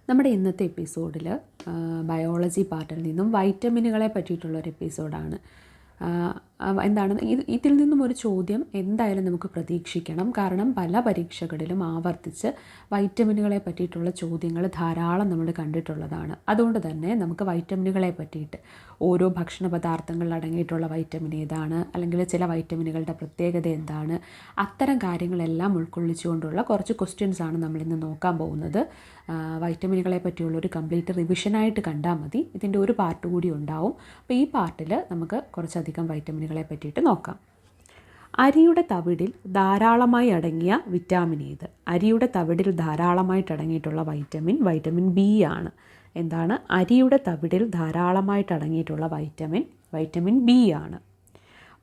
നമ്മുടെ ഇന്നത്തെ എപ്പിസോഡിൽ ബയോളജി പാർട്ടിൽ നിന്നും വൈറ്റമിനുകളെ പറ്റിയിട്ടുള്ളൊരു എപ്പിസോഡാണ്. എന്താണ് ഇതിൽ നിന്നും ഒരു ചോദ്യം എന്തായാലും നമുക്ക് പ്രതീക്ഷിക്കണം. കാരണം പല പരീക്ഷകളിലും ആവർത്തിച്ച് വൈറ്റമിനുകളെ പറ്റിയിട്ടുള്ള ചോദ്യങ്ങൾ ധാരാളം നമ്മൾ കണ്ടിട്ടുള്ളതാണ്. അതുകൊണ്ട് തന്നെ നമുക്ക് വൈറ്റമിനുകളെ പറ്റിയിട്ട് ഓരോ ഭക്ഷണ പദാർത്ഥങ്ങളിൽ അടങ്ങിയിട്ടുള്ള വൈറ്റമിൻ ഏതാണ്, അല്ലെങ്കിൽ ചില വൈറ്റമിനുകളുടെ പ്രത്യേകത എന്താണ്, അത്തരം കാര്യങ്ങളെല്ലാം ഉൾക്കൊള്ളിച്ചുകൊണ്ടുള്ള കുറച്ച് ക്വസ്റ്റ്യൻസ് ആണ് നമ്മളിന്ന് നോക്കാൻ പോകുന്നത്. വൈറ്റമിനുകളെ പറ്റിയുള്ളൊരു കംപ്ലീറ്റ് റിവിഷനായിട്ട് കണ്ടാൽ മതി. ഇതിൻ്റെ ഒരു പാർട്ട് കൂടി ഉണ്ടാവും. അപ്പോൾ ഈ പാർട്ടിൽ നമുക്ക് കുറച്ചധികം വൈറ്റമിനുകളെ പറ്റിയിട്ട് നോക്കാം. അരിയുടെ തവിടിൽ ധാരാളമായി അടങ്ങിയ വിറ്റാമിൻ ഏത്? അരിയുടെ തവിടിൽ ധാരാളമായിട്ട് അടങ്ങിയിട്ടുള്ള വൈറ്റമിൻ ബി ആണ്. എന്താണ്? അരിയുടെ തവിടിൽ ധാരാളമായിട്ട് അടങ്ങിയിട്ടുള്ള വൈറ്റമിൻ ബി ആണ്.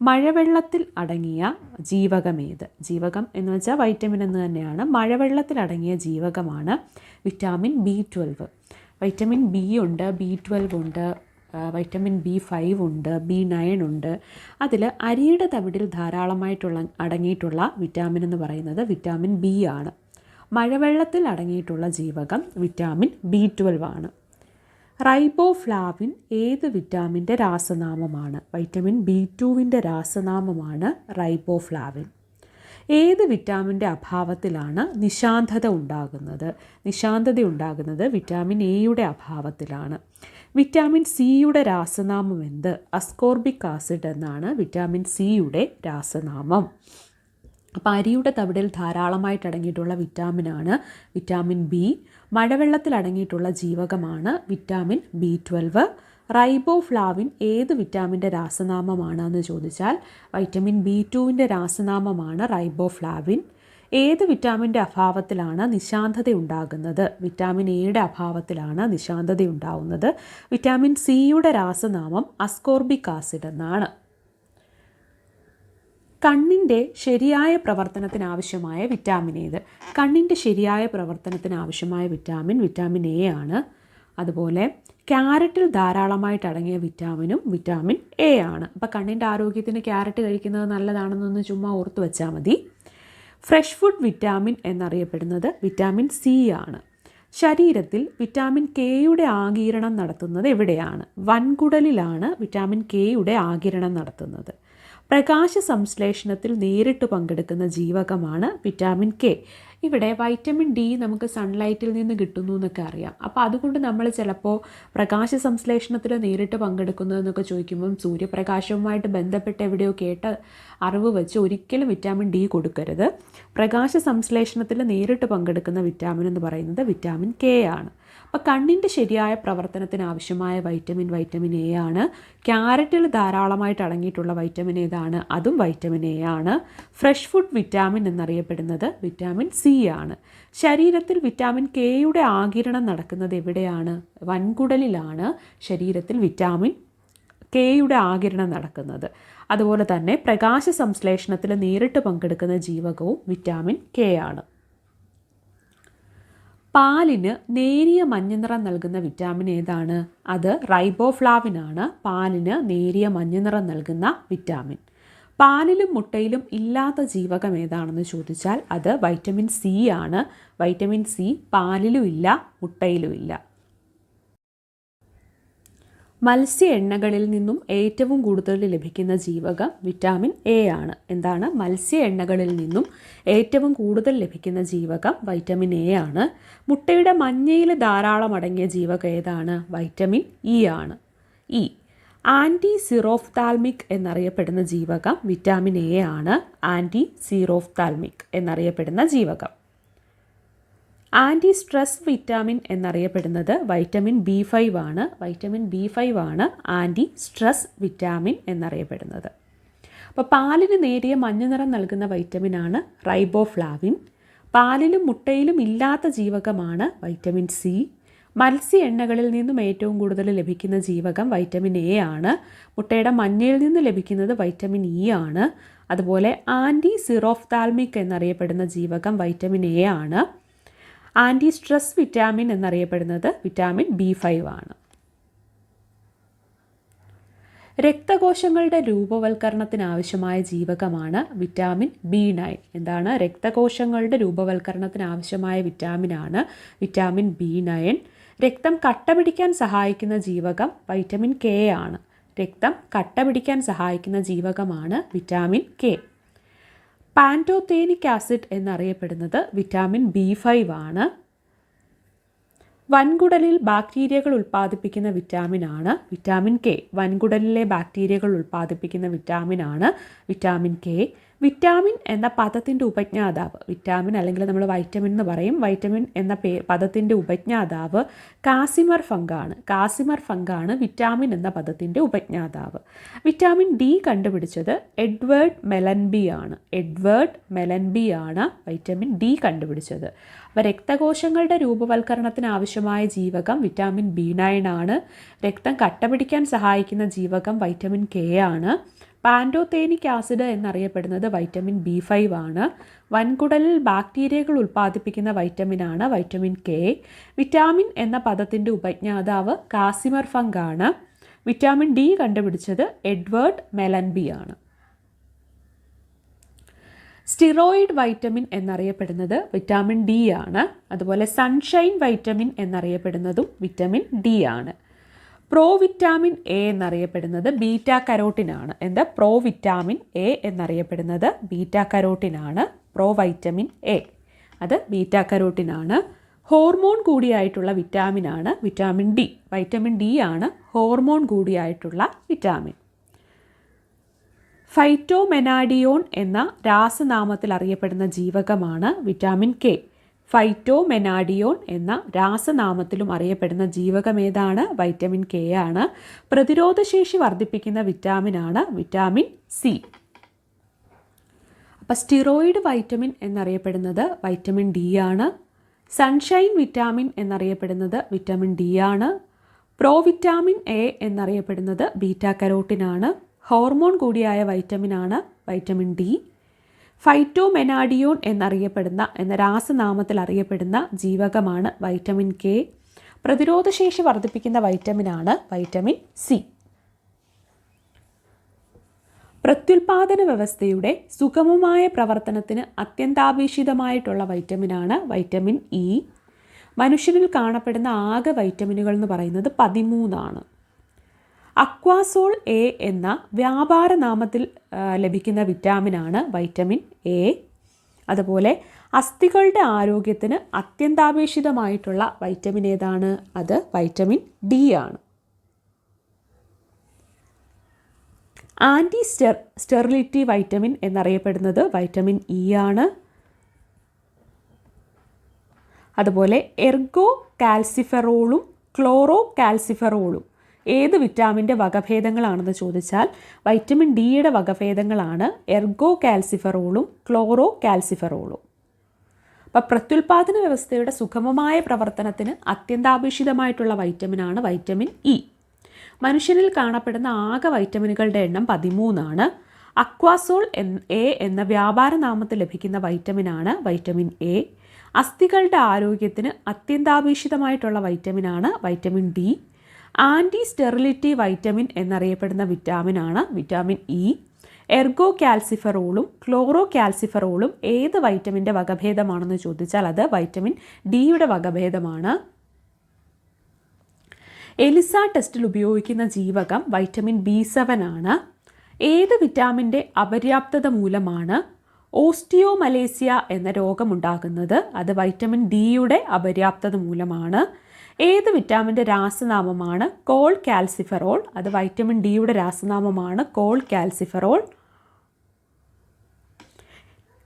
മഴവെള്ളത്തിൽ അടങ്ങിയ ജീവകം ഏത്? ജീവകം എന്ന് വെച്ചാൽ വൈറ്റമിൻ എന്ന് തന്നെയാണ്. മഴവെള്ളത്തിൽ അടങ്ങിയ ജീവകമാണ് വിറ്റാമിൻ B12. വൈറ്റമിൻ ബി ഉണ്ട്, B12 ഉണ്ട്, വൈറ്റമിൻ B5 ഉണ്ട്, B9 ഉണ്ട്. അതിൽ അരിയുടെ തവിടിൽ ധാരാളമായിട്ടുള്ള അടങ്ങിയിട്ടുള്ള വിറ്റാമിൻ എന്ന് പറയുന്നത് വിറ്റാമിൻ ബി ആണ്. മഴവെള്ളത്തിൽ അടങ്ങിയിട്ടുള്ള ജീവകം വിറ്റാമിൻ B12 ആണ്. റൈബോഫ്ലാവിൻ ഏത് വിറ്റാമിൻ്റെ രാസനാമമാണ്? Vitamin B2വിൻ്റെ രാസനാമമാണ് riboflavin. ഏത് വിറ്റാമിൻ്റെ അഭാവത്തിലാണ് നിശാന്തത ഉണ്ടാകുന്നത്? നിശാന്തത ഉണ്ടാകുന്നത് വിറ്റാമിൻ എയുടെ അഭാവത്തിലാണ്. വിറ്റാമിൻ സിയുടെ രാസനാമം എന്ത്? അസ്കോർബിക് ആസിഡ് എന്നാണ് വിറ്റാമിൻ സിയുടെ രാസനാമം. അപ്പോൾ അരിയുടെ തവിടിൽ ധാരാളമായിട്ട് അടങ്ങിയിട്ടുള്ള വിറ്റാമിനാണ് വിറ്റാമിൻ ബി. മഴവെള്ളത്തിൽ അടങ്ങിയിട്ടുള്ള ജീവകമാണ് വിറ്റാമിൻ B12. റൈബോഫ്ലാവിൻ ഏത് വിറ്റാമിൻ്റെ രാസനാമമാണ് എന്ന് ചോദിച്ചാൽ വൈറ്റമിൻ B2വിൻ്റെ രാസനാമമാണ് റൈബോഫ്ലാവിൻ. ഏത് വിറ്റാമിൻ്റെ അഭാവത്തിലാണ് നിശാന്തത ഉണ്ടാകുന്നത്? വിറ്റാമിൻ എയുടെ അഭാവത്തിലാണ് നിശാന്തത ഉണ്ടാകുന്നത്. വിറ്റാമിൻ സിയുടെ രാസനാമം അസ്കോർബിക് ആസിഡ് എന്നാണ്. കണ്ണിൻ്റെ ശരിയായ പ്രവർത്തനത്തിന് ആവശ്യമായ വിറ്റാമിൻ ഏത്? കണ്ണിൻ്റെ ശരിയായ പ്രവർത്തനത്തിന് ആവശ്യമായ വിറ്റാമിൻ എ ആണ്. അതുപോലെ ക്യാരറ്റിൽ ധാരാളമായിട്ട് അടങ്ങിയ വിറ്റാമിൻ എ ആണ്. അപ്പോൾ കണ്ണിൻ്റെ ആരോഗ്യത്തിന് ക്യാരറ്റ് കഴിക്കുന്നത് നല്ലതാണെന്നൊന്ന് ചുമ്മാ ഓർത്ത് വെച്ചാൽ മതി. ഫ്രഷ് ഫുഡ് വിറ്റാമിൻ എന്നറിയപ്പെടുന്നത് വിറ്റാമിൻ സി ആണ്. ശരീരത്തിൽ വിറ്റാമിൻ കെയുടെ ആഗിരണം നടത്തുന്നത് എവിടെയാണ്? വൻകുടലിലാണ് വിറ്റാമിൻ കെയുടെ ആഗിരണം നടത്തുന്നത്. പ്രകാശ സംശ്ലേഷണത്തിൽ നേരിട്ട് പങ്കെടുക്കുന്ന ജീവകമാണ് വിറ്റാമിൻ കെ. ഇവിടെ വൈറ്റമിൻ ഡി നമുക്ക് സൺലൈറ്റിൽ നിന്ന് കിട്ടുന്നു എന്നൊക്കെ അറിയാം. അപ്പോൾ അതുകൊണ്ട് നമ്മൾ ചിലപ്പോൾ പ്രകാശ സംശ്ലേഷണത്തിൽ നേരിട്ട് പങ്കെടുക്കുന്നതെന്നൊക്കെ ചോദിക്കുമ്പം സൂര്യപ്രകാശവുമായിട്ട് ബന്ധപ്പെട്ട് എവിടെയോ കേട്ട അറിവ് വെച്ച് ഒരിക്കലും വിറ്റാമിൻ ഡി കൊടുക്കരുത്. പ്രകാശ സംശ്ലേഷണത്തിൽ നേരിട്ട് പങ്കെടുക്കുന്ന വിറ്റാമിൻ എന്ന് പറയുന്നത് വിറ്റാമിൻ കെ ആണ്. അപ്പോൾ കണ്ണിൻ്റെ ശരിയായ പ്രവർത്തനത്തിന് ആവശ്യമായ വൈറ്റമിൻ എ ആണ്. ക്യാരറ്റിൽ ധാരാളമായിട്ട് അടങ്ങിയിട്ടുള്ള വൈറ്റമിൻ ഏതാണ്? അതും വൈറ്റമിൻ എ ആണ്. ഫ്രഷ് ഫുഡ് വിറ്റാമിൻ എന്നറിയപ്പെടുന്നത് വിറ്റാമിൻ സി ആണ്. ശരീരത്തിൽ വിറ്റാമിൻ കെയുടെ ആഗിരണം നടക്കുന്നത് എവിടെയാണ്? വൻകുടലിലാണ് ശരീരത്തിൽ വിറ്റാമിൻ കെയുടെ ആഗിരണം നടക്കുന്നത്. അതുപോലെ തന്നെ പ്രകാശ സംശ്ലേഷണത്തിൽ നേരിട്ട് പങ്കെടുക്കുന്ന ജീവകവും വിറ്റാമിൻ കെ ആണ്. പാലിന് നേരിയ മഞ്ഞനിറം നൽകുന്ന വിറ്റാമിൻ ഏതാണ്? അത് റൈബോഫ്ലാവിൻ ആണ്. പാലിന് നേരിയ മഞ്ഞനിറം നൽകുന്ന വിറ്റാമിൻ. പാലിലും മുട്ടയിലും ഇല്ലാത്ത ജീവകം ഏതാണെന്ന് ചോദിച്ചാൽ അത് വൈറ്റമിൻ സി ആണ്. വൈറ്റമിൻ സി പാലിലും ഇല്ല, മുട്ടയിലും ഇല്ല. മത്സ്യ എണ്ണകളിൽ നിന്നും ഏറ്റവും കൂടുതൽ ലഭിക്കുന്ന ജീവകം വിറ്റാമിൻ എ ആണ്. എന്താണ്? മത്സ്യ എണ്ണകളിൽ നിന്നും ഏറ്റവും കൂടുതൽ ലഭിക്കുന്ന ജീവകം വൈറ്റമിൻ എ ആണ്. മുട്ടയുടെ മഞ്ഞയിൽ ധാരാളം അടങ്ങിയ ജീവകം ഏതാണ്? വൈറ്റമിൻ ഇ ആണ്. ഇ. ആൻറ്റി സീറോഫ്താൽമിക് എന്നറിയപ്പെടുന്ന ജീവകം വിറ്റാമിൻ എ ആണ്. ആൻറ്റി സീറോഫ്താൽമിക് എന്നറിയപ്പെടുന്ന ജീവകം. ആൻറ്റി സ്ട്രെസ് വിറ്റാമിൻ എന്നറിയപ്പെടുന്നത് വൈറ്റമിൻ B5 ആണ്. വൈറ്റമിൻ B5 ആണ് ആൻറ്റി സ്ട്രെസ് വിറ്റാമിൻ എന്നറിയപ്പെടുന്നത്. അപ്പോൾ പാലിന് നേരിയ മഞ്ഞനിറം നൽകുന്ന വൈറ്റമിനാണ് റൈബോഫ്ലാവിൻ. പാലിലും മുട്ടയിലും ഇല്ലാത്ത ജീവകമാണ് വൈറ്റമിൻ സി. മത്സ്യ എണ്ണകളിൽ നിന്നും ഏറ്റവും കൂടുതൽ ലഭിക്കുന്ന ജീവകം വൈറ്റമിൻ എ ആണ്. മുട്ടയുടെ മഞ്ഞയിൽ നിന്ന് ലഭിക്കുന്നത് വൈറ്റമിൻ ഇ ആണ്. അതുപോലെ ആൻറ്റി സീറോഫ്താൽമിക് എന്നറിയപ്പെടുന്ന ജീവകം വൈറ്റമിൻ എ ആണ്. ആൻറ്റി സ്ട്രെസ് വിറ്റാമിൻ എന്നറിയപ്പെടുന്നത് വിറ്റാമിൻ B5 ആണ്. രക്തകോശങ്ങളുടെ രൂപവൽക്കരണത്തിന് ആവശ്യമായ ജീവകമാണ് വിറ്റാമിൻ B9. എന്താണ്? രക്തകോശങ്ങളുടെ രൂപവൽക്കരണത്തിന് ആവശ്യമായ വിറ്റാമിനാണ് വിറ്റാമിൻ B9. രക്തം കട്ട പിടിക്കാൻ സഹായിക്കുന്ന ജീവകം വൈറ്റമിൻ K ആണ്. രക്തം കട്ട പിടിക്കാൻ സഹായിക്കുന്ന ജീവകമാണ് വിറ്റാമിൻ K. പാൻറ്റോതേനിക് ആസിഡ് എന്നറിയപ്പെടുന്നത് വിറ്റാമിൻ B5 ആണ്. വൻകുടലിൽ ബാക്ടീരിയകൾ ഉൽപ്പാദിപ്പിക്കുന്ന വിറ്റാമിനാണ് വിറ്റാമിൻ K. വൻകുടലിലെ ബാക്ടീരിയകൾ ഉൽപ്പാദിപ്പിക്കുന്ന വിറ്റാമിനാണ് വിറ്റാമിൻ K. വിറ്റാമിൻ എന്ന പദത്തിൻ്റെ ഉപജ്ഞാതാവ്, വിറ്റാമിൻ അല്ലെങ്കിൽ നമ്മൾ വൈറ്റമിൻ എന്ന് പറയും, വൈറ്റമിൻ എന്ന പദത്തിൻ്റെ ഉപജ്ഞാതാവ് കാസിമർ ഫങ്കാണ്. കാസിമർ ഫങ്കാണ് വിറ്റാമിൻ എന്ന പദത്തിൻ്റെ ഉപജ്ഞാതാവ്. വിറ്റാമിൻ D കണ്ടുപിടിച്ചത് എഡ്വേർഡ് മെലൻബി ആണ്. എഡ്വേർഡ് മെലൻബി ആണ് വൈറ്റമിൻ D കണ്ടുപിടിച്ചത്. അപ്പോൾ രക്തകോശങ്ങളുടെ രൂപവൽക്കരണത്തിന് ആവശ്യമായ ജീവകം വിറ്റാമിൻ B9 ആണ്. രക്തം കട്ട പിടിക്കാൻ സഹായിക്കുന്ന ജീവകം വൈറ്റമിൻ K ആണ്. പാൻറ്റോതേനിക് ആസിഡ് എന്നറിയപ്പെടുന്നത് വൈറ്റമിൻ B5 ആണ്. വൻകുടലിൽ ബാക്ടീരിയകൾ ഉൽപ്പാദിപ്പിക്കുന്ന വൈറ്റമിനാണ് വൈറ്റമിൻ K. വിറ്റാമിൻ എന്ന പദത്തിൻ്റെ ഉപജ്ഞാതാവ് കാസിമർ ഫങ്ക് ആണ്. വിറ്റാമിൻ D കണ്ടുപിടിച്ചത് എഡ്വേർഡ് മെലൻബി ആണ്. സ്റ്റിറോയിഡ് വൈറ്റമിൻ എന്നറിയപ്പെടുന്നത് വിറ്റാമിൻ D ആണ്. അതുപോലെ സൺഷൈൻ വൈറ്റമിൻ എന്നറിയപ്പെടുന്നതും വിറ്റാമിൻ D ആണ്. പ്രോവിറ്റാമിൻ എ എന്നറിയപ്പെടുന്നത് ബീറ്റാ കരോട്ടിനാണ്. എന്താ? പ്രോവിറ്റാമിൻ എ എന്നറിയപ്പെടുന്നത് ബീറ്റാ കരോട്ടിനാണ്. പ്രോവൈറ്റമിൻ എ അത് ബീറ്റാ കരോട്ടിനാണ്. ഹോർമോൺ കൂടിയായിട്ടുള്ള വിറ്റാമിനാണ് വിറ്റാമിൻ D. വൈറ്റമിൻ D ആണ് ഹോർമോൺ കൂടിയായിട്ടുള്ള വിറ്റാമിൻ. ഫൈറ്റോമെനാഡിയോൺ എന്ന രാസനാമത്തിൽ അറിയപ്പെടുന്ന ജീവകമാണ് വിറ്റാമിൻ K. ഫൈറ്റോമെനാഡിയോൺ എന്ന രാസനാമത്തിലും അറിയപ്പെടുന്ന ജീവകം ഏതാണ്? വൈറ്റമിൻ K ആണ്. പ്രതിരോധശേഷി വർദ്ധിപ്പിക്കുന്ന വിറ്റാമിനാണ് വിറ്റാമിൻ C. അപ്പോൾ സ്റ്റിറോയിഡ് വൈറ്റമിൻ എന്നറിയപ്പെടുന്നത് വൈറ്റമിൻ D ആണ്. സൺഷൈൻ വിറ്റാമിൻ എന്നറിയപ്പെടുന്നത് വിറ്റാമിൻ D ആണ്. പ്രോവിറ്റാമിൻ എ എന്നറിയപ്പെടുന്നത് ബീറ്റാ കരോട്ടിനാണ്. ഹോർമോൺ കൂടിയായ വൈറ്റമിനാണ് വൈറ്റമിൻ D. ഫൈറ്റോമെനാഡിയോൺ എന്ന രാസനാമത്തിൽ അറിയപ്പെടുന്ന ജീവകമാണ് വൈറ്റമിൻ K. പ്രതിരോധശേഷി വർദ്ധിപ്പിക്കുന്ന വൈറ്റമിനാണ് വൈറ്റമിൻ C. പ്രത്യുൽപാദന വ്യവസ്ഥയുടെ സുഗമമായ പ്രവർത്തനത്തിന് അത്യന്താപേക്ഷിതമായിട്ടുള്ള വൈറ്റമിനാണ് വൈറ്റമിൻ E. മനുഷ്യരിൽ കാണപ്പെടുന്ന ആകെ വൈറ്റമിനുകൾ എന്ന് പറയുന്നത് 13 ആണ്. അക്വാസോൾ എ എന്ന വ്യാപാര നാമത്തിൽ ലഭിക്കുന്ന വിറ്റാമിനാണ് വൈറ്റമിൻ എ. അതുപോലെ അസ്ഥികളുടെ ആരോഗ്യത്തിന് അത്യന്താപേക്ഷിതമായിട്ടുള്ള വൈറ്റമിൻ ഏതാണ്? അത് വൈറ്റമിൻ D ആണ്. ആൻറ്റി സ്റ്റെറിലിറ്റി വൈറ്റമിൻ എന്നറിയപ്പെടുന്നത് വൈറ്റമിൻ E ആണ്. അതുപോലെ എർഗോ കാൽസിഫെറോളും ക്ലോറോ കാൽസിഫെറോളും ഏത് വിറ്റാമിൻ്റെ വകഭേദങ്ങളാണെന്ന് ചോദിച്ചാൽ വൈറ്റമിൻ ഡിയുടെ വകഭേദങ്ങളാണ് എർഗോ കാൽസിഫെറോളും ക്ലോറോ കാൽസിഫെറോളും. അപ്പോൾ പ്രത്യുൽപാദന വ്യവസ്ഥയുടെ സുഗമമായ പ്രവർത്തനത്തിന് അത്യന്താപേക്ഷിതമായിട്ടുള്ള വൈറ്റമിനാണ് വൈറ്റമിൻ E. മനുഷ്യനിൽ കാണപ്പെടുന്ന ആകെ വൈറ്റമിനുകളുടെ എണ്ണം 13 ആണ്. അക്വാസോൾ എ എന്ന വ്യാപാര നാമത്തിൽ ലഭിക്കുന്ന വൈറ്റമിനാണ് വൈറ്റമിൻ എ. അസ്ഥികളുടെ ആരോഗ്യത്തിന് അത്യന്താപേക്ഷിതമായിട്ടുള്ള വൈറ്റമിനാണ് vitamin D. Anti sterility vitamin എന്നറിയപ്പെടുന്ന വിറ്റാമിനാണ് വിറ്റാമിൻ E. എർഗോ കാൽസിഫെറോളും ക്ലോറോ കാൽസിഫെറോളും ഏത് വൈറ്റമിൻ്റെ വകഭേദമാണെന്ന് ചോദിച്ചാൽ അത് വൈറ്റമിൻ ഡിയുടെ വകഭേദമാണ്. എലിസ ടെസ്റ്റിൽ ഉപയോഗിക്കുന്ന ജീവകം വൈറ്റമിൻ B7 ആണ്. ഏത് വിറ്റാമിൻ്റെ അപര്യാപ്തത മൂലമാണ് ഓസ്റ്റിയോമലേസിയ എന്ന രോഗമുണ്ടാകുന്നത്? അത് വൈറ്റമിൻ ഡിയുടെ അപര്യാപ്തത മൂലമാണ്. ഏത് വിറ്റാമിൻ്റെ രാസനാമമാണ് കോൾ കാൽസിഫെറോൾ? അത് വൈറ്റമിൻ ഡിയുടെ രാസനാമമാണ് കോൾ കാൽസിഫെറോൾ.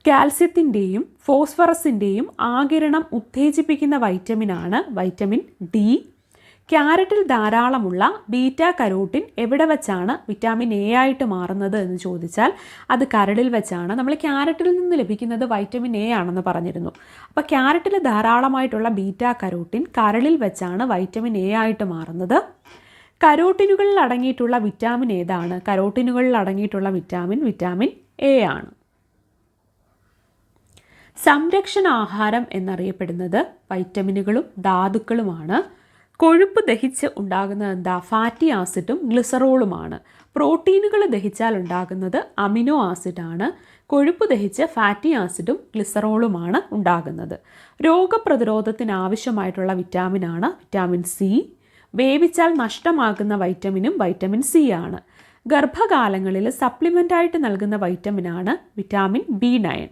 കാൽസ്യത്തിൻ്റെയും ഫോസ്ഫറസിൻ്റെയും ആഗിരണം ഉത്തേജിപ്പിക്കുന്ന വൈറ്റമിനാണ് വൈറ്റമിൻ D. ക്യാരറ്റിൽ ധാരാളമുള്ള ബീറ്റാ കരോട്ടിൻ എവിടെ വെച്ചാണ് വിറ്റാമിൻ എ ആയിട്ട് മാറുന്നത് എന്ന് ചോദിച്ചാൽ അത് കരളിൽ വെച്ചാണ്. നമ്മൾ ക്യാരറ്റിൽ നിന്ന് ലഭിക്കുന്നത് വൈറ്റമിൻ എ ആണെന്ന് പറഞ്ഞിരുന്നു. അപ്പോൾ ക്യാരറ്റിൽ ധാരാളമായിട്ടുള്ള ബീറ്റാ കരോട്ടിൻ കരളിൽ വെച്ചാണ് വൈറ്റമിൻ എ ആയിട്ട് മാറുന്നത്. കരോട്ടിനുകളിൽ അടങ്ങിയിട്ടുള്ള വിറ്റാമിൻ ഏതാണ്? കരോട്ടിനുകളിൽ അടങ്ങിയിട്ടുള്ള വിറ്റാമിൻ എ ആണ്. സംരക്ഷണ ആഹാരം എന്നറിയപ്പെടുന്നത് വൈറ്റമിനുകളും ധാതുക്കളുമാണ്. കൊഴുപ്പ് ദഹിച്ച് ഉണ്ടാകുന്നത് എന്താ? ഫാറ്റി ആസിഡും ഗ്ലിസറോളുമാണ്. പ്രോട്ടീനുകൾ ദഹിച്ചാൽ ഉണ്ടാകുന്നത് അമിനോ ആസിഡാണ്. കൊഴുപ്പ് ദഹിച്ച് ഫാറ്റി ആസിഡും ഗ്ലിസറോളുമാണ് ഉണ്ടാകുന്നത്. രോഗപ്രതിരോധത്തിന് ആവശ്യമായിട്ടുള്ള വിറ്റാമിനാണ് വിറ്റാമിൻ സി. വേവിച്ചാൽ നഷ്ടമാകുന്ന വൈറ്റമിനും വൈറ്റമിൻ സി ആണ്. ഗർഭകാലങ്ങളിൽ സപ്ലിമെൻ്റായിട്ട് നൽകുന്ന വൈറ്റമിനാണ് വിറ്റാമിൻ B9.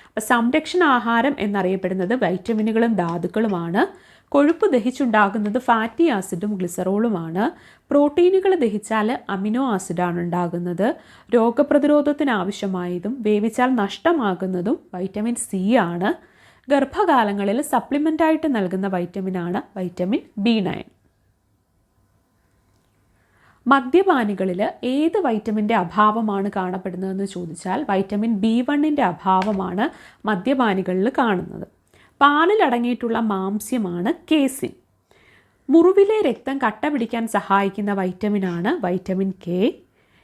അപ്പോൾ സംരക്ഷണ ആഹാരം എന്നറിയപ്പെടുന്നത് വൈറ്റമിനുകളും ധാതുക്കളുമാണ്. കൊഴുപ്പ് ദഹിച്ചുണ്ടാകുന്നത് ഫാറ്റി ആസിഡും ഗ്ലിസറോളുമാണ്. പ്രോട്ടീനുകൾ ദഹിച്ചാൽ അമിനോ ആസിഡാണ് ഉണ്ടാകുന്നത്. രോഗപ്രതിരോധത്തിന് ആവശ്യമായതും വേവിച്ചാൽ നഷ്ടമാകുന്നതും വൈറ്റമിൻ സി ആണ്. ഗർഭകാലങ്ങളിൽ സപ്ലിമെൻ്റായിട്ട് നൽകുന്ന വൈറ്റമിനാണ് വൈറ്റമിൻ B9. മദ്യപാനികളിൽ ഏത് വൈറ്റമിൻ്റെ അഭാവമാണ് കാണപ്പെടുന്നതെന്ന് ചോദിച്ചാൽ വൈറ്റമിൻ B1ൻ്റെ അഭാവമാണ് മദ്യപാനികളിൽ കാണുന്നത്. പാലിൽ അടങ്ങിയിട്ടുള്ള മാംസ്യമാണ് കേസിൻ. മുറിവിലെ രക്തം കട്ട പിടിക്കാൻ സഹായിക്കുന്ന വൈറ്റമിനാണ് വൈറ്റമിൻ കെ.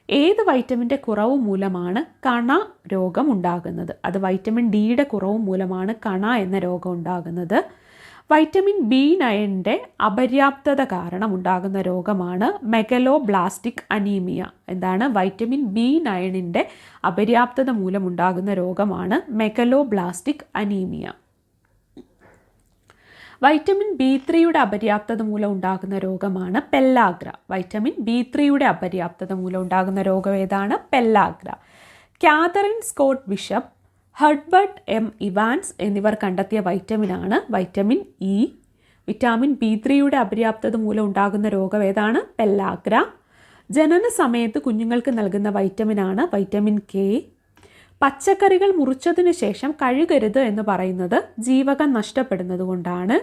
ഏത് വൈറ്റമിൻ്റെ കുറവ് മൂലമാണ് കണ രോഗം ഉണ്ടാകുന്നത്? അത് വൈറ്റമിൻ ഡിയുടെ കുറവ് മൂലമാണ് കണ എന്ന രോഗം ഉണ്ടാകുന്നത്. വൈറ്റമിൻ B9ൻ്റെ അപര്യാപ്തത കാരണം ഉണ്ടാകുന്ന രോഗമാണ് മെഗലോബ്ലാസ്റ്റിക് അനീമിയ. എന്താണ്? വൈറ്റമിൻ B9ൻ്റെ അപര്യാപ്തത മൂലമുണ്ടാകുന്ന രോഗമാണ് മെഗലോബ്ലാസ്റ്റിക് അനീമിയ. വൈറ്റമിൻ B3യുടെ അപര്യാപ്തത മൂലം ഉണ്ടാകുന്ന രോഗമാണ് പെല്ലാഗ്ര. വൈറ്റമിൻ B3യുടെ അപര്യാപ്തത മൂലം ഉണ്ടാകുന്ന രോഗം ഏതാണ്? Pellagra. Catherine Scott bishop, Herbert M Evans എന്നിവർ കണ്ടെത്തിയ വൈറ്റമിനാണ് വൈറ്റമിൻ ഇ. വിറ്റാമിൻ B3യുടെ അപര്യാപ്തത മൂലം ഉണ്ടാകുന്ന രോഗം ഏതാണ്? പെല്ലാഗ്ര. ജനന സമയത്ത് കുഞ്ഞുങ്ങൾക്ക് നൽകുന്ന വൈറ്റമിനാണ് വൈറ്റമിൻ കെ. പച്ചക്കറികൾ മുറിച്ചതിന് ശേഷം കഴുകരുത് എന്ന് പറയുന്നത് ജീവകം നഷ്ടപ്പെടുന്നത് കൊണ്ടാണ്.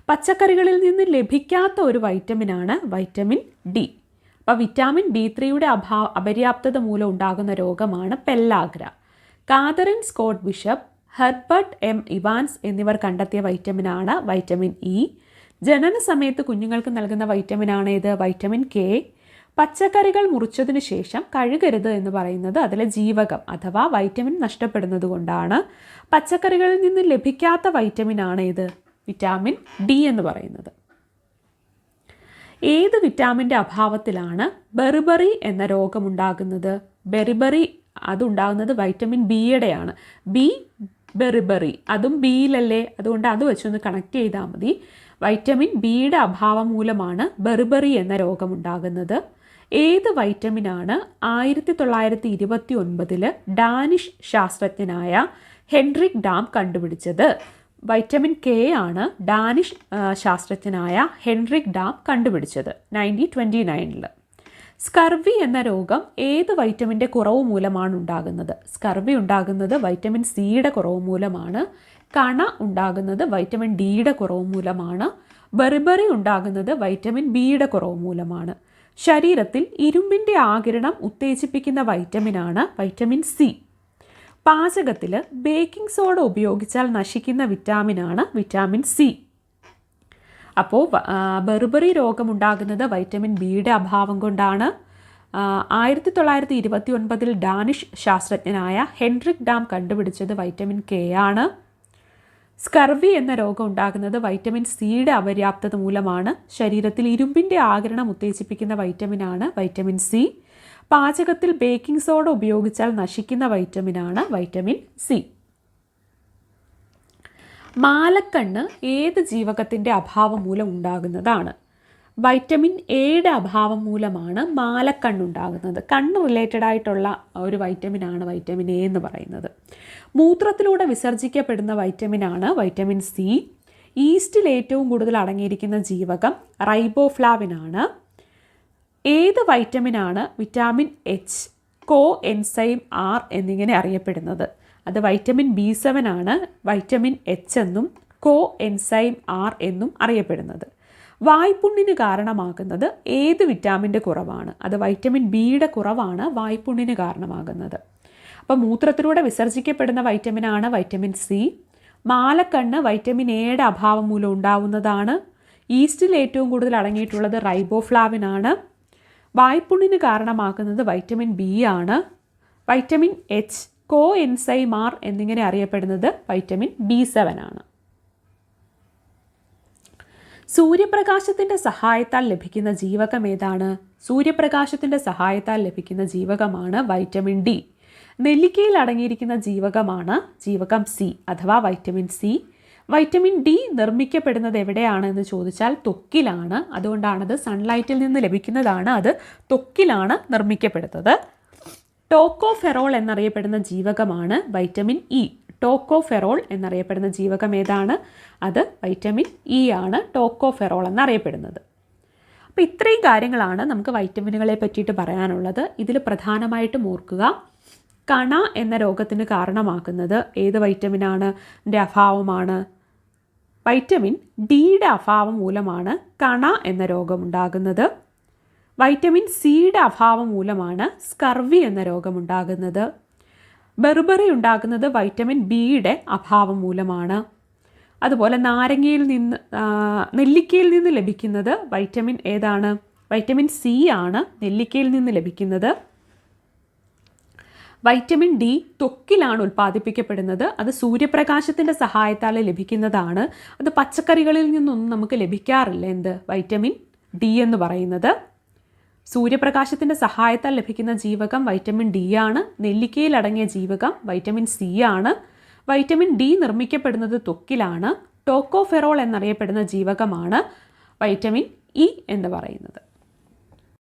പച്ചക്കറികളിൽ നിന്ന് ലഭിക്കാത്ത ഒരു വൈറ്റമിനാണ് വൈറ്റമിൻ ഡി. അപ്പോൾ വിറ്റാമിൻ B3യുടെ അപര്യാപ്തത മൂലം ഉണ്ടാകുന്ന രോഗമാണ് pellagra. Catherine Scott bishop, Herbert M Evans എന്നിവർ കണ്ടെത്തിയ വൈറ്റമിനാണ് വൈറ്റമിൻ ഇ. ജനന സമയത്ത് കുഞ്ഞുങ്ങൾക്ക് നൽകുന്ന വൈറ്റമിനാണ് ഇത്? Vitamin K. പച്ചക്കറികൾ മുറിച്ചതിന് ശേഷം കഴുകരുത് എന്ന് പറയുന്നത് അതിലെ ജീവകം അഥവാ വൈറ്റമിൻ നഷ്ടപ്പെടുന്നത് കൊണ്ടാണ്. പച്ചക്കറികളിൽ നിന്ന് ലഭിക്കാത്ത വൈറ്റമിനാണ് ഇത്? വിറ്റാമിൻ ഡി എന്ന് പറയുന്നത്. ഏത് വിറ്റാമിൻ്റെ അഭാവത്തിലാണ് ബെറിബറി എന്ന രോഗമുണ്ടാകുന്നത്? ബെറിബറി അതുണ്ടാകുന്നത് വൈറ്റമിൻ ബിയുടെയാണ്. ബി ബെറിബറി, അതും ബിയിലല്ലേ, അതുകൊണ്ട് അത് വെച്ചൊന്ന് കണക്ട് ചെയ്താൽ മതി. വൈറ്റമിൻ ബിയുടെ അഭാവം മൂലമാണ് ബെറിബറി എന്ന രോഗമുണ്ടാകുന്നത്. ഏത് വൈറ്റമിനാണ് 1929 ഡാനിഷ് ശാസ്ത്രജ്ഞനായ ഹെൻറിക് ഡാം കണ്ടുപിടിച്ചത്? വൈറ്റമിൻ കെ ആണ് ഡാനിഷ് ശാസ്ത്രജ്ഞനായ ഹെൻറിക് ഡാം കണ്ടുപിടിച്ചത് 1929. സ്കർവി എന്ന രോഗം ഏത് വൈറ്റമിൻ്റെ കുറവ് മൂലമാണ് ഉണ്ടാകുന്നത്? സ്കർവി ഉണ്ടാകുന്നത് വൈറ്റമിൻ സിയുടെ കുറവ് മൂലമാണ്. കണ ഉണ്ടാകുന്നത് വൈറ്റമിൻ ഡിയുടെ കുറവ് മൂലമാണ്. ബെറിബറി ഉണ്ടാകുന്നത് വൈറ്റമിൻ ബിയുടെ കുറവ് മൂലമാണ്. ശരീരത്തിൽ ഇരുമ്പിൻ്റെ ആഗിരണം ഉത്തേജിപ്പിക്കുന്ന വൈറ്റമിനാണ് വൈറ്റമിൻ സി. പാചകത്തിൽ ബേക്കിംഗ് സോഡ ഉപയോഗിച്ചാൽ നശിക്കുന്ന വിറ്റാമിനാണ് വിറ്റാമിൻ സി. അപ്പോൾ ബെറിബറി രോഗമുണ്ടാകുന്നത് വൈറ്റമിൻ ബിയുടെ അഭാവം കൊണ്ടാണ്. 1929 ഡാനിഷ് ശാസ്ത്രജ്ഞനായ ഹെൻറിക് ഡാം കണ്ടുപിടിച്ചത് വൈറ്റമിൻ കെ ആണ്. സ്കർവി എന്ന രോഗം ഉണ്ടാകുന്നത് വൈറ്റമിൻ സിയുടെ അപര്യാപ്തത മൂലമാണ്. ശരീരത്തിൽ ഇരുമ്പിൻ്റെ ആഗിരണം ഉത്തേജിപ്പിക്കുന്ന വൈറ്റമിനാണ് വൈറ്റമിൻ സി. പാചകത്തിൽ ബേക്കിംഗ് സോഡ ഉപയോഗിച്ചാൽ നശിക്കുന്ന വൈറ്റമിനാണ് വൈറ്റമിൻ സി. മാലക്കണ്ണ് ഏത് ജീവകത്തിൻ്റെ അഭാവം മൂലം ഉണ്ടാകുന്നതാണ്? വൈറ്റമിൻ എയുടെ അഭാവം മൂലമാണ് മാലക്കണ്ണുണ്ടാകുന്നത്. കണ്ണ് റിലേറ്റഡ് ആയിട്ടുള്ള ഒരു വൈറ്റമിനാണ് വൈറ്റമിൻ എ എന്ന് പറയുന്നത്. മൂത്രത്തിലൂടെ വിസർജിക്കപ്പെടുന്ന വൈറ്റമിനാണ് വൈറ്റമിൻ സി. ഈസ്റ്റിൽ ഏറ്റവും കൂടുതൽ അടങ്ങിയിരിക്കുന്ന ജീവകം റൈബോഫ്ലാവിനാണ്. ഏത് വൈറ്റമിനാണ് വിറ്റാമിൻ എച്ച്, കോ എൻസൈം ആർ എന്നിങ്ങനെ അറിയപ്പെടുന്നത്? അത് വൈറ്റമിൻ B7 ആണ് വൈറ്റമിൻ എച്ച് എന്നും കോ എൻസൈം ആർ എന്നും അറിയപ്പെടുന്നത്. വായ്പുണ്ണിന് കാരണമാകുന്നത് ഏത് വിറ്റാമിൻ്റെ കുറവാണ്? അത് വൈറ്റമിൻ ബിയുടെ കുറവാണ് വായ്പുണ്ണിന് കാരണമാകുന്നത്. അപ്പോൾ മൂത്രത്തിലൂടെ വിസർജിക്കപ്പെടുന്ന വൈറ്റമിനാണ് വൈറ്റമിൻ സി. മാലക്കണ്ണ് വൈറ്റമിൻ എയുടെ അഭാവം മൂലം ഉണ്ടാവുന്നതാണ്. ഈസ്റ്റിൽ ഏറ്റവും കൂടുതൽ അടങ്ങിയിട്ടുള്ളത് റൈബോഫ്ലാവിനാണ്. വായ്പുണ്ണിന് കാരണമാക്കുന്നത് വൈറ്റമിൻ ബി ആണ്. വൈറ്റമിൻ എച്ച്, കോ എൻസൈം ആർ എന്നിങ്ങനെ അറിയപ്പെടുന്നത് വൈറ്റമിൻ B7 ആണ്. സൂര്യപ്രകാശത്തിൻ്റെ സഹായത്താൽ ലഭിക്കുന്ന ജീവകം ഏതാണ്? സൂര്യപ്രകാശത്തിൻ്റെ സഹായത്താൽ ലഭിക്കുന്ന ജീവകമാണ് വൈറ്റമിൻ ഡി. നെല്ലിക്കയിൽ അടങ്ങിയിരിക്കുന്ന ജീവകമാണ് ജീവകം സി അഥവാ വൈറ്റമിൻ സി. വൈറ്റമിൻ ഡി നിർമ്മിക്കപ്പെടുന്നത് എവിടെയാണ് എന്ന് ചോദിച്ചാൽ ത്വക്കിലാണ്. അതുകൊണ്ടാണത് സൺലൈറ്റിൽ നിന്ന് ലഭിക്കുന്നതാണ്, അത് ത്വക്കിലാണ് നിർമ്മിക്കപ്പെടുന്നത്. ടോക്കോഫെറോൾ എന്നറിയപ്പെടുന്ന ജീവകമാണ് വൈറ്റമിൻ ഇ. ടോക്കോഫെറോൾ എന്നറിയപ്പെടുന്ന ജീവകം ഏതാണ്? അത് വൈറ്റമിൻ ഇ ആണ്, ടോക്കോഫെറോൾ എന്നറിയപ്പെടുന്നത്. അപ്പോൾ ഇത്രയും കാര്യങ്ങളാണ് നമുക്ക് വൈറ്റമിനുകളെ പറ്റിയിട്ട് പറയാനുള്ളത്. ഇതിൽ പ്രധാനമായിട്ടും ഓർക്കുക, കണ എന്ന രോഗത്തിന് കാരണമാക്കുന്നത് ഏത് വൈറ്റമിനാണ്? അഭാവമാണ്. വൈറ്റമിൻ ഡിയുടെ അഭാവം മൂലമാണ് കണ എന്ന രോഗമുണ്ടാകുന്നത്. വൈറ്റമിൻ സിയുടെ അഭാവം മൂലമാണ് സ്കർവി എന്ന രോഗമുണ്ടാകുന്നത്. ബെർബറി ഉണ്ടാകുന്നത് വൈറ്റമിൻ ബിയുടെ അഭാവം മൂലമാണ്. അതുപോലെ നെല്ലിക്കയിൽ നിന്ന് ലഭിക്കുന്നത് വൈറ്റമിൻ ഏതാണ്? വൈറ്റമിൻ സി ആണ് നെല്ലിക്കയിൽ നിന്ന് ലഭിക്കുന്നത്. വൈറ്റമിൻ ഡി ത്വക്കിലാണ് ഉൽപ്പാദിപ്പിക്കപ്പെടുന്നത്. അത് സൂര്യപ്രകാശത്തിൻ്റെ സഹായത്താൽ ലഭിക്കുന്നതാണ്. അത് പച്ചക്കറികളിൽ നിന്നൊന്നും നമുക്ക് ലഭിക്കാറില്ല. വൈറ്റമിൻ ഡി എന്ന് പറയുന്നത് സൂര്യപ്രകാശത്തിൻ്റെ സഹായത്താൽ ലഭിക്കുന്ന ജീവകം വൈറ്റമിൻ ഡി ആണ്. നെല്ലിക്കയിൽ അടങ്ങിയ ജീവകം വൈറ്റമിൻ സി ആണ്. വൈറ്റമിൻ ഡി നിർമ്മിക്കപ്പെടുന്നത് ത്വക്കിലാണ്. ടോക്കോഫെറോൾ എന്നറിയപ്പെടുന്ന ജീവകമാണ് വൈറ്റമിൻ ഇ എന്ന് പറയുന്നത്.